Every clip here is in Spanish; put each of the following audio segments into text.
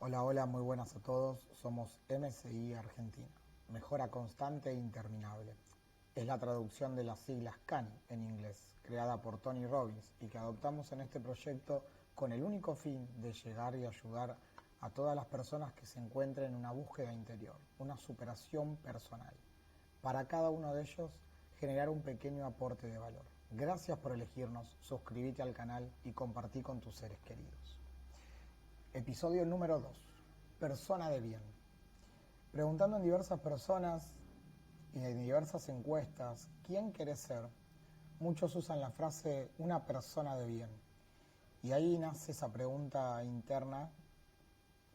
Hola, hola, muy buenas a todos. Somos MSI Argentina. Mejora constante e interminable. Es la traducción de las siglas CAN en inglés, creada por Tony Robbins y que adoptamos en este proyecto con el único fin de llegar y ayudar a todas las personas que se encuentren en una búsqueda interior, una superación personal. Para cada uno de ellos, generar un pequeño aporte de valor. Gracias por elegirnos, suscríbete al canal y compartí con tus seres queridos. Episodio número 2. Persona de bien. Preguntando en diversas personas y en diversas encuestas, ¿quién querés ser? Muchos usan la frase una persona de bien. Y ahí nace esa pregunta interna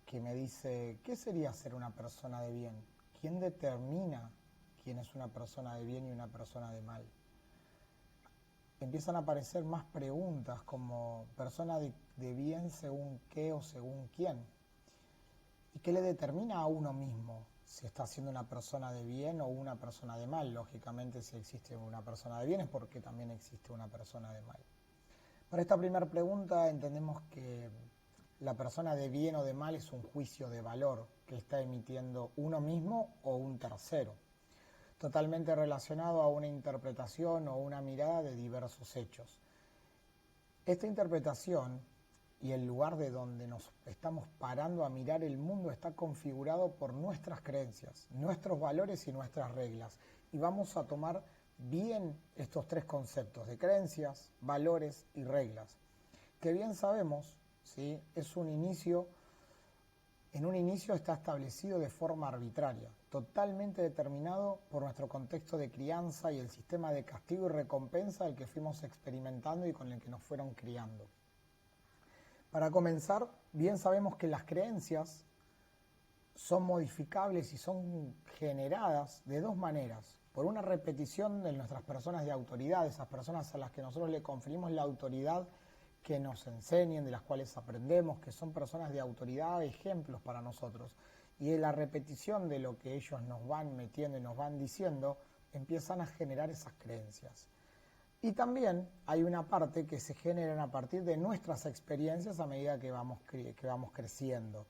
que me dice, ¿qué sería ser una persona de bien? ¿Quién determina quién es una persona de bien y una persona de mal? Empiezan a aparecer más preguntas como persona de bien según qué o según quién. ¿Y qué le determina a uno mismo si está siendo una persona de bien o una persona de mal? Lógicamente, si existe una persona de bien es porque también existe una persona de mal. Para esta primera pregunta entendemos que la persona de bien o de mal es un juicio de valor que está emitiendo uno mismo o un tercero, totalmente relacionado a una interpretación o una mirada de diversos hechos. Esta interpretación y el lugar de donde nos estamos parando a mirar el mundo está configurado por nuestras creencias, nuestros valores y nuestras reglas. Y vamos a tomar bien estos tres conceptos de creencias, valores y reglas, que bien sabemos, ¿sí? En un inicio está establecido de forma arbitraria, totalmente determinado por nuestro contexto de crianza y el sistema de castigo y recompensa del que fuimos experimentando y con el que nos fueron criando. Para comenzar, bien sabemos que las creencias son modificables y son generadas de dos maneras. Por una repetición de nuestras personas de autoridad, esas personas a las que nosotros le conferimos la autoridad que nos enseñen, de las cuales aprendemos, que son personas de autoridad, ejemplos para nosotros. Y de la repetición de lo que ellos nos van metiendo y nos van diciendo, empiezan a generar esas creencias. Y también hay una parte que se genera a partir de nuestras experiencias a medida que vamos creciendo.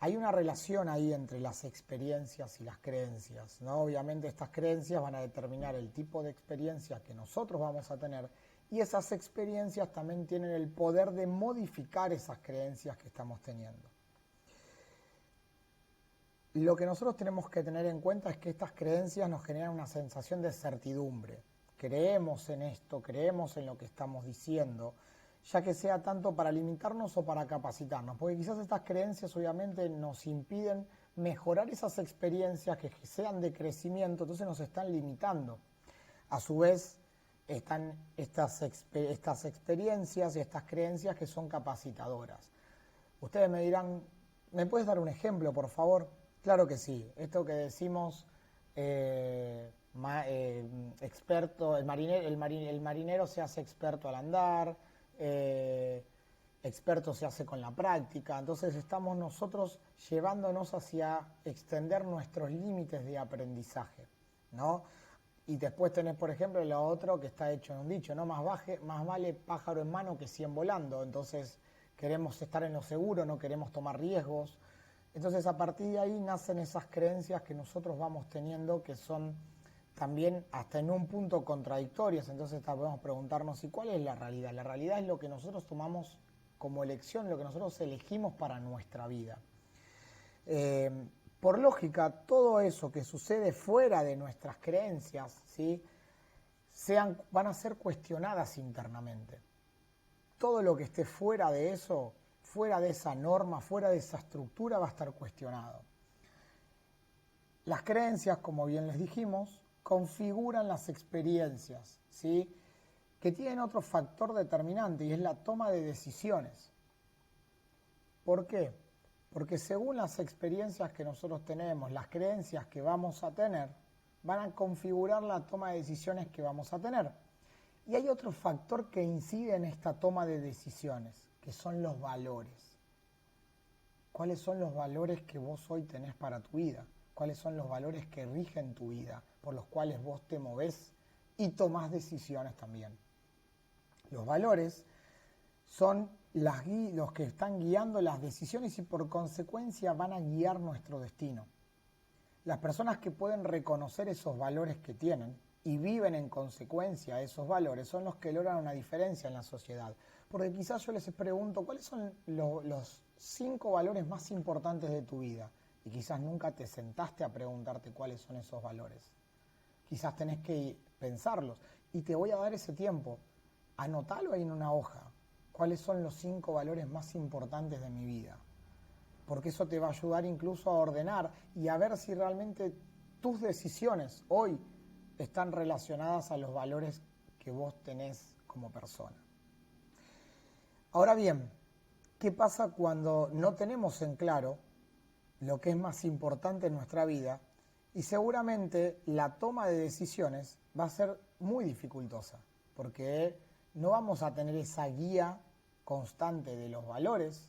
Hay una relación ahí entre las experiencias y las creencias, ¿no? Obviamente estas creencias van a determinar el tipo de experiencia que nosotros vamos a tener y esas experiencias también tienen el poder de modificar esas creencias que estamos teniendo. Lo que nosotros tenemos que tener en cuenta es que estas creencias nos generan una sensación de certidumbre. Creemos en esto, creemos en lo que estamos diciendo, ya que sea tanto para limitarnos o para capacitarnos, porque quizás estas creencias obviamente nos impiden mejorar esas experiencias que sean de crecimiento, entonces nos están limitando. A su vez, están estas experiencias y estas creencias que son capacitadoras. Ustedes me dirán, ¿me puedes dar un ejemplo, por favor? Claro que sí. Esto que decimos, experto, el marinero se hace experto al andar, experto se hace con la práctica. Entonces estamos nosotros llevándonos hacia extender nuestros límites de aprendizaje, ¿no? Y después tenés, por ejemplo, lo otro que está hecho en un dicho, ¿no? Más vale pájaro en mano que 100 volando. Entonces queremos estar en lo seguro, no queremos tomar riesgos. Entonces a partir de ahí nacen esas creencias que nosotros vamos teniendo que son también hasta en un punto contradictorias. Entonces podemos preguntarnos, ¿y cuál es la realidad? La realidad es lo que nosotros tomamos como elección, lo que nosotros elegimos para nuestra vida. Por lógica, todo eso que sucede fuera de nuestras creencias, ¿sí? Van a ser cuestionadas internamente. Todo lo que esté fuera de eso, fuera de esa norma, fuera de esa estructura, va a estar cuestionado. Las creencias, como bien les dijimos, configuran las experiencias, ¿sí? Que tienen otro factor determinante y es la toma de decisiones. ¿Por qué? Porque según las experiencias que nosotros tenemos, las creencias que vamos a tener, van a configurar la toma de decisiones que vamos a tener. Y hay otro factor que incide en esta toma de decisiones, que son los valores. ¿Cuáles son los valores que vos hoy tenés para tu vida? ¿Cuáles son los valores que rigen tu vida, por los cuales vos te movés y tomás decisiones también? Los valores son los que están guiando las decisiones y por consecuencia van a guiar nuestro destino. Las personas que pueden reconocer esos valores que tienen y viven en consecuencia a esos valores son los que logran una diferencia en la sociedad. Porque quizás yo les pregunto, ¿cuáles son los 5 valores más importantes de tu vida? Y quizás nunca te sentaste a preguntarte cuáles son esos valores. Quizás tenés que pensarlos. Y te voy a dar ese tiempo. Anotalo ahí en una hoja. ¿Cuáles son los 5 valores más importantes de mi vida? Porque eso te va a ayudar incluso a ordenar y a ver si realmente tus decisiones hoy están relacionadas a los valores que vos tenés como persona. Ahora bien, ¿qué pasa cuando no tenemos en claro lo que es más importante en nuestra vida? Y seguramente la toma de decisiones va a ser muy dificultosa, porque no vamos a tener esa guía constante de los valores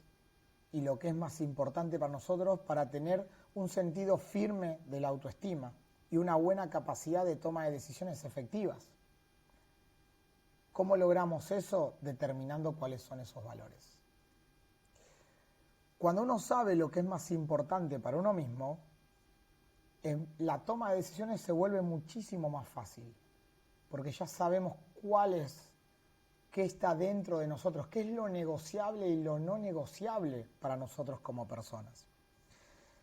y lo que es más importante para nosotros para tener un sentido firme de la autoestima y una buena capacidad de toma de decisiones efectivas. ¿Cómo logramos eso? Determinando cuáles son esos valores. Cuando uno sabe lo que es más importante para uno mismo, la toma de decisiones se vuelve muchísimo más fácil, porque ya sabemos qué está dentro de nosotros, qué es lo negociable y lo no negociable para nosotros como personas.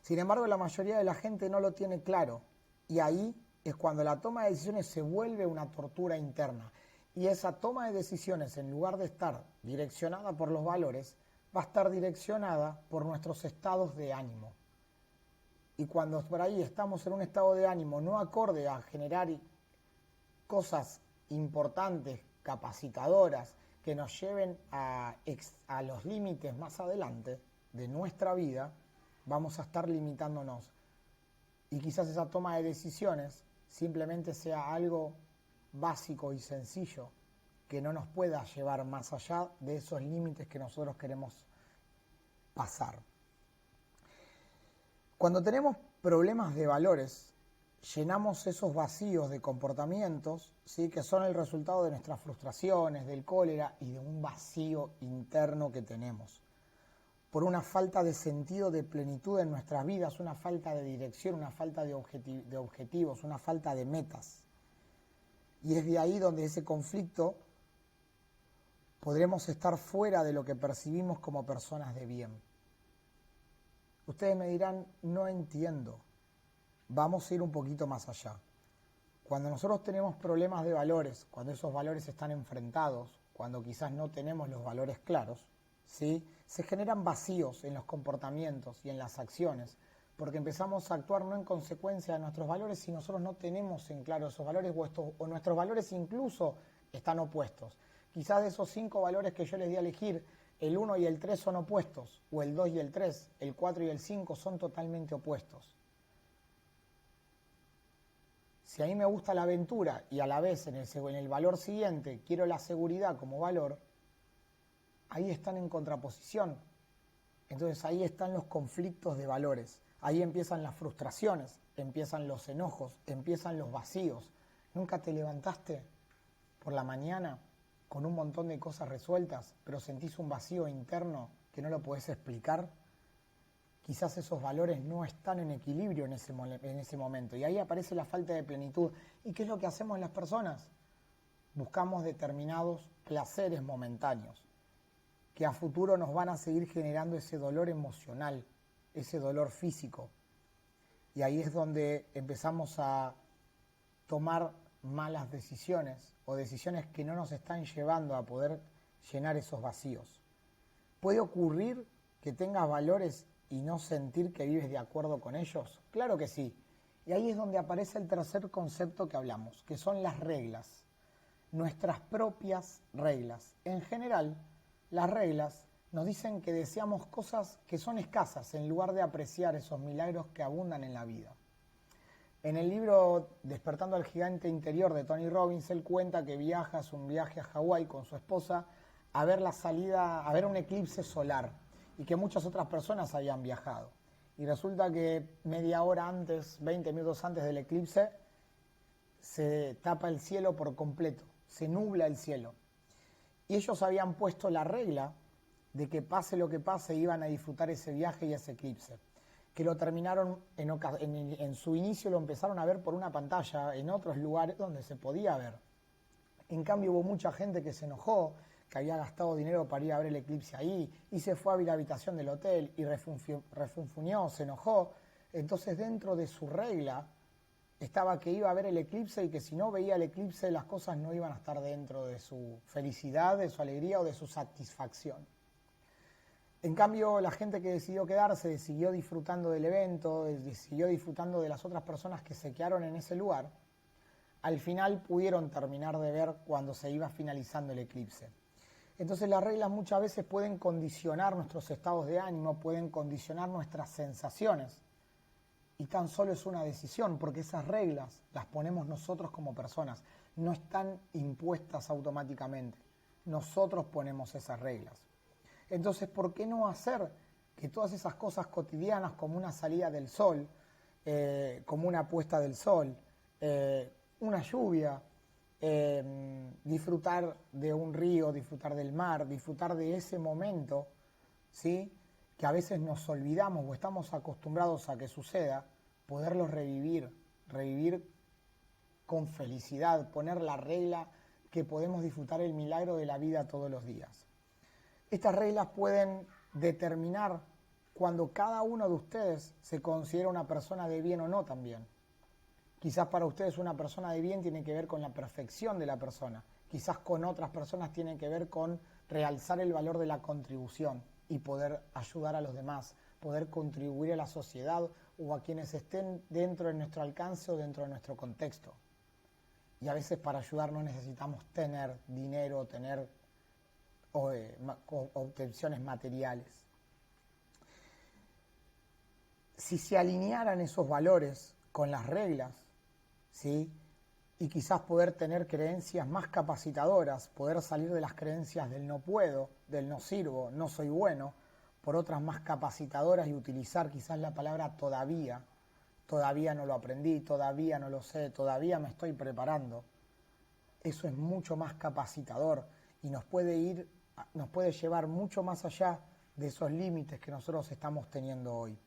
Sin embargo, la mayoría de la gente no lo tiene claro y ahí es cuando la toma de decisiones se vuelve una tortura interna y esa toma de decisiones, en lugar de estar direccionada por los valores, va a estar direccionada por nuestros estados de ánimo. Y cuando por ahí estamos en un estado de ánimo no acorde a generar cosas importantes, capacitadoras, que nos lleven a los límites más adelante de nuestra vida, vamos a estar limitándonos. Y quizás esa toma de decisiones simplemente sea algo básico y sencillo, que no nos pueda llevar más allá de esos límites que nosotros queremos pasar. Cuando tenemos problemas de valores, llenamos esos vacíos de comportamientos, ¿sí?, que son el resultado de nuestras frustraciones, del cólera y de un vacío interno que tenemos. Por una falta de sentido de plenitud en nuestras vidas, una falta de dirección, una falta de objetivos, una falta de metas. Y es de ahí donde ese conflicto podremos estar fuera de lo que percibimos como personas de bien. Ustedes me dirán, no entiendo. Vamos a ir un poquito más allá. Cuando nosotros tenemos problemas de valores, cuando esos valores están enfrentados, cuando quizás no tenemos los valores claros, ¿sí?, se generan vacíos en los comportamientos y en las acciones, porque empezamos a actuar no en consecuencia de nuestros valores si nosotros no tenemos en claro esos valores o nuestros valores incluso están opuestos. Quizás de esos 5 valores que yo les di a elegir, el 1 y el 3 son opuestos, o el 2 y el 3, el 4 y el 5 son totalmente opuestos. Si a mí me gusta la aventura y a la vez en el valor siguiente quiero la seguridad como valor, ahí están en contraposición. Entonces ahí están los conflictos de valores, ahí empiezan las frustraciones, empiezan los enojos, empiezan los vacíos. ¿Nunca te levantaste por la mañana con un montón de cosas resueltas, pero sentís un vacío interno que no lo podés explicar? Quizás esos valores no están en equilibrio en ese momento y ahí aparece la falta de plenitud. ¿Y qué es lo que hacemos las personas? Buscamos determinados placeres momentáneos que a futuro nos van a seguir generando ese dolor emocional, ese dolor físico. Y ahí es donde empezamos a tomar malas decisiones o decisiones que no nos están llevando a poder llenar esos vacíos. ¿Puede ocurrir que tengas valores y no sentir que vives de acuerdo con ellos? Claro que sí. Y ahí es donde aparece el tercer concepto que hablamos, que son las reglas. Nuestras propias reglas. En general, las reglas nos dicen que deseamos cosas que son escasas en lugar de apreciar esos milagros que abundan en la vida. En el libro Despertando al Gigante Interior de Tony Robbins, él cuenta que hace un viaje a Hawái con su esposa a ver a ver un eclipse solar y que muchas otras personas habían viajado. Y resulta que media hora antes, 20 minutos antes del eclipse, se tapa el cielo por completo, se nubla el cielo. Y ellos habían puesto la regla de que pase lo que pase iban a disfrutar ese viaje y ese eclipse. Que lo terminaron, en su inicio lo empezaron a ver por una pantalla, en otros lugares donde se podía ver. En cambio hubo mucha gente que se enojó, que había gastado dinero para ir a ver el eclipse ahí, y se fue a la habitación del hotel y refunfuñó, se enojó. Entonces dentro de su regla estaba que iba a ver el eclipse y que si no veía el eclipse las cosas no iban a estar dentro de su felicidad, de su alegría o de su satisfacción. En cambio, la gente que decidió quedarse, siguió disfrutando del evento, siguió disfrutando de las otras personas que se quedaron en ese lugar, al final pudieron terminar de ver cuando se iba finalizando el eclipse. Entonces las reglas muchas veces pueden condicionar nuestros estados de ánimo, pueden condicionar nuestras sensaciones. Y tan solo es una decisión, porque esas reglas las ponemos nosotros como personas, no están impuestas automáticamente. Nosotros ponemos esas reglas. Entonces, ¿por qué no hacer que todas esas cosas cotidianas, como una salida del sol, como una puesta del sol, una lluvia, disfrutar de un río, disfrutar del mar, disfrutar de ese momento, ¿sí?, que a veces nos olvidamos o estamos acostumbrados a que suceda, poderlo revivir con felicidad, poner la regla que podemos disfrutar el milagro de la vida todos los días. Estas reglas pueden determinar cuando cada uno de ustedes se considera una persona de bien o no también. Quizás para ustedes una persona de bien tiene que ver con la perfección de la persona. Quizás con otras personas tiene que ver con realzar el valor de la contribución y poder ayudar a los demás, poder contribuir a la sociedad o a quienes estén dentro de nuestro alcance o dentro de nuestro contexto. Y a veces para ayudar no necesitamos tener dinero, tener obtenciones materiales. Si se alinearan esos valores con las reglas, ¿sí?, y quizás poder tener creencias más capacitadoras, poder salir de las creencias del no puedo, del no sirvo, no soy bueno, por otras más capacitadoras y utilizar quizás la palabra todavía no lo aprendí, todavía no lo sé, todavía me estoy preparando. Eso es mucho más capacitador y nos puede llevar mucho más allá de esos límites que nosotros estamos teniendo hoy.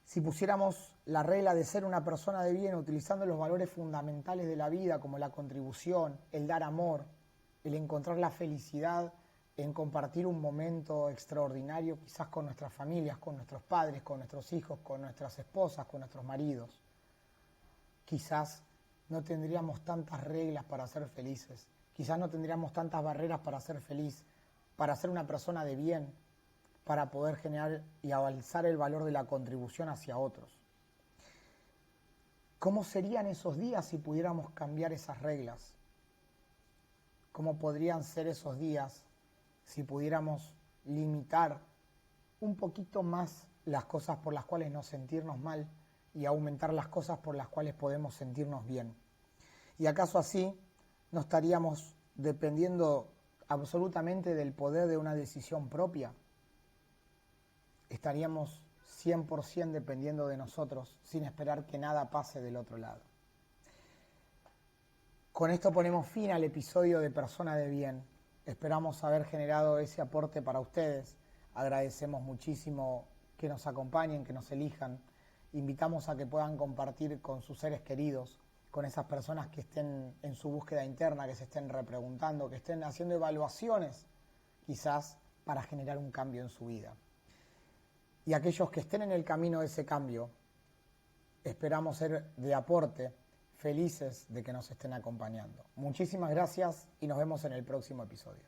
Si pusiéramos la regla de ser una persona de bien utilizando los valores fundamentales de la vida como la contribución, el dar amor, el encontrar la felicidad en compartir un momento extraordinario quizás con nuestras familias, con nuestros padres, con nuestros hijos, con nuestras esposas, con nuestros maridos, quizás no tendríamos tantas reglas para ser felices, quizás no tendríamos tantas barreras para ser feliz, para ser una persona de bien, para poder generar y avanzar el valor de la contribución hacia otros. ¿Cómo serían esos días si pudiéramos cambiar esas reglas? ¿Cómo podrían ser esos días si pudiéramos limitar un poquito más las cosas por las cuales nos sentirnos mal y aumentar las cosas por las cuales podemos sentirnos bien? ¿Y acaso así no estaríamos dependiendo absolutamente del poder de una decisión propia? Estaríamos 100% dependiendo de nosotros, sin esperar que nada pase del otro lado. Con esto ponemos fin al episodio de Persona de Bien. Esperamos haber generado ese aporte para ustedes. Agradecemos muchísimo que nos acompañen, que nos elijan. Invitamos a que puedan compartir con sus seres queridos, con esas personas que estén en su búsqueda interna, que se estén repreguntando, que estén haciendo evaluaciones, quizás para generar un cambio en su vida. Y aquellos que estén en el camino de ese cambio, esperamos ser de aporte, felices de que nos estén acompañando. Muchísimas gracias y nos vemos en el próximo episodio.